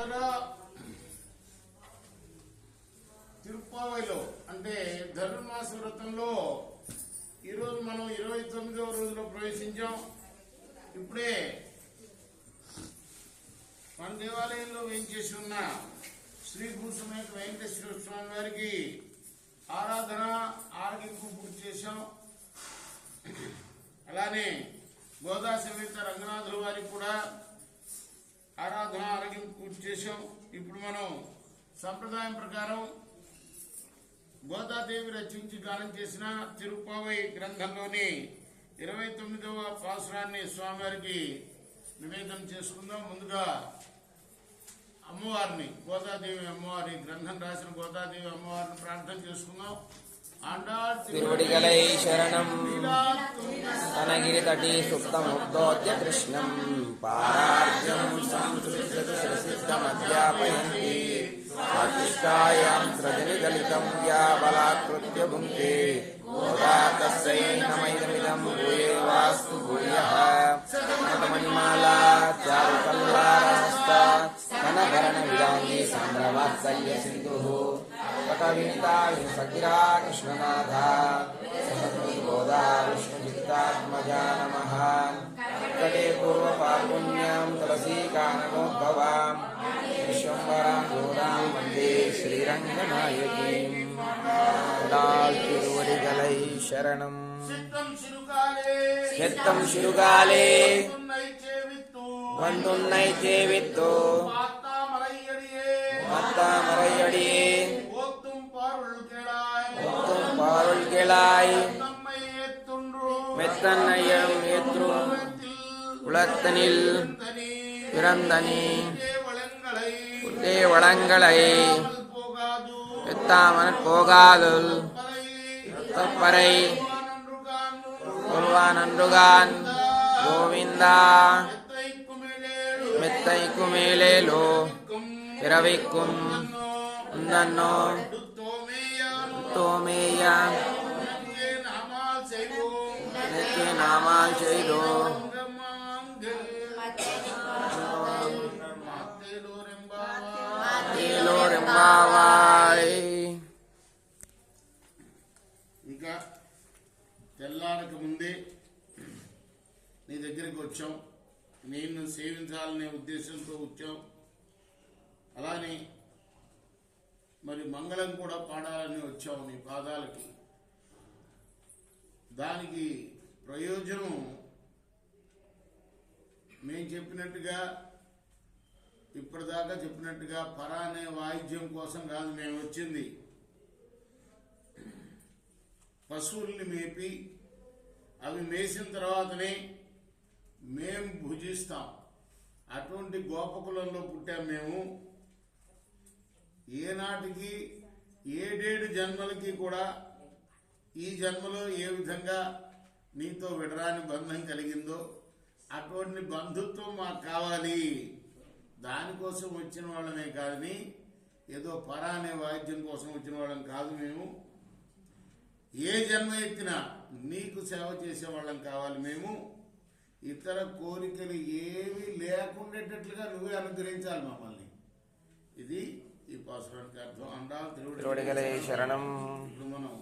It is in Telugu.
చివరగా తిరుప్పావైలో అంటే ధనుర్మాస వ్రతంలో ఈరోజు మనం 29వ రోజులో ప్రవేశించాం. ఇప్పుడే మన దేవాలయంలో వేయించేసి ఉన్న శ్రీ భూసమేత వెంకటేశ్వర స్వామి వారికి ఆరాధన ఆరగింపు పూర్తి చేశాం. అలానే గోదా సమేత రంగనాథుల వారికి కూడా ఆరాధన ఆరగింపు పూర్తి చేశాం. ఇప్పుడు మనం సంప్రదాయం ప్రకారం గోదాదేవి రచించి గానం చేసిన తిరుప్పావై గ్రంథంలోని 29వ పాసురాన్ని స్వామివారికి నివేదన చేసుకుందాం. ముందుగా అమ్మవారిని గోదాదేవి అమ్మవారి గ్రంథం రాసిన గోదాదేవి అమ్మవారిని ప్రార్థన చేసుకుందాం. తిరువడిగలై శరణం అనగిరి తటి సుప్తముక్తోద్య కృష్ణం పారార్జం సంస్కృతమధ్యాపయంతి స్వాతిష్టాయాం సృజని దళితం యా బలాకృత్య భుంక్తే గోదా తస్యై నమైదమిదం భూయేవాస్తు భూయః మణిమాలా చారుకల్లారహస్త ఘనభరణ విలాంగి సంభ్రవాత్సల్య సింధుః పటవినితా సగిరా కృష్ణనాథ గోదా విష్ణుచిత్తాత్మజా నమః కటే పూర్వ పాల్గొన్యాం తులసీ కాననోద్భవాం విశ్వంబరాం గోదాం వందే శ్రీరంగనాయకీం తిరువడిగలై శరణం. చిత్తం శిరుగాలే వందున్నై చేవిత్తు மத்தாமரையடியே ஓத்தும் பாருள் கேளாய் மெத்தன்னையம் ஏற்றும் உலத்தனில் பிறந்தனி உத்தே வளங்களை எத்தாமற் போகாதுல் தப்பறை சொல்வானன்றுகான் கோவிந்தா மெத்தைக்கு மேலேலோ பிறவிக்கும் உன்னோ தோமேயா நாமால் செய்தோ రెంబావాయ్. ఇంకా తెల్లారక ముందే నీ దగ్గరికి వచ్చాం, నేను సేవించాలనే ఉద్దేశంతో వచ్చాం. అలానే మరి మంగళం కూడా పాడాలని వచ్చావు నీ పాదాలకి. దానికి ప్రయోజనం మేము చెప్పినట్టుగా ఇప్పటిదాకా చెప్పినట్టుగా పరా అనే వాయిద్యం కోసం కాదు మేము వచ్చింది. పశువుల్ని మేపి అవి మేసిన తర్వాతనే మేము భుజిస్తాం. అటువంటి గోపకులంలో పుట్టాం మేము. ఏనాటికి 7 జన్మలకి కూడా ఈ జన్మలో ఏ విధంగా నీతో విడరాని బంధం కలిగిందో అటువంటి బంధుత్వం మాకు కావాలి. దానికోసం వచ్చిన వాళ్ళమే కానీ ఏదో పరా అనే వాయిద్యం కోసం వచ్చిన వాళ్ళం కాదు మేము. ఏ జన్మ ఎత్తినా నీకు సేవ చేసే వాళ్ళం కావాలి మేము. ఇతర కోరికలు ఏవి లేకుండేటట్లుగా నువ్వే అనుగ్రహించాలి మమ్మల్ని. ఇది ఈ పాసురానికి అర్థం. అండా తిరువడిగలై శరణం. మనం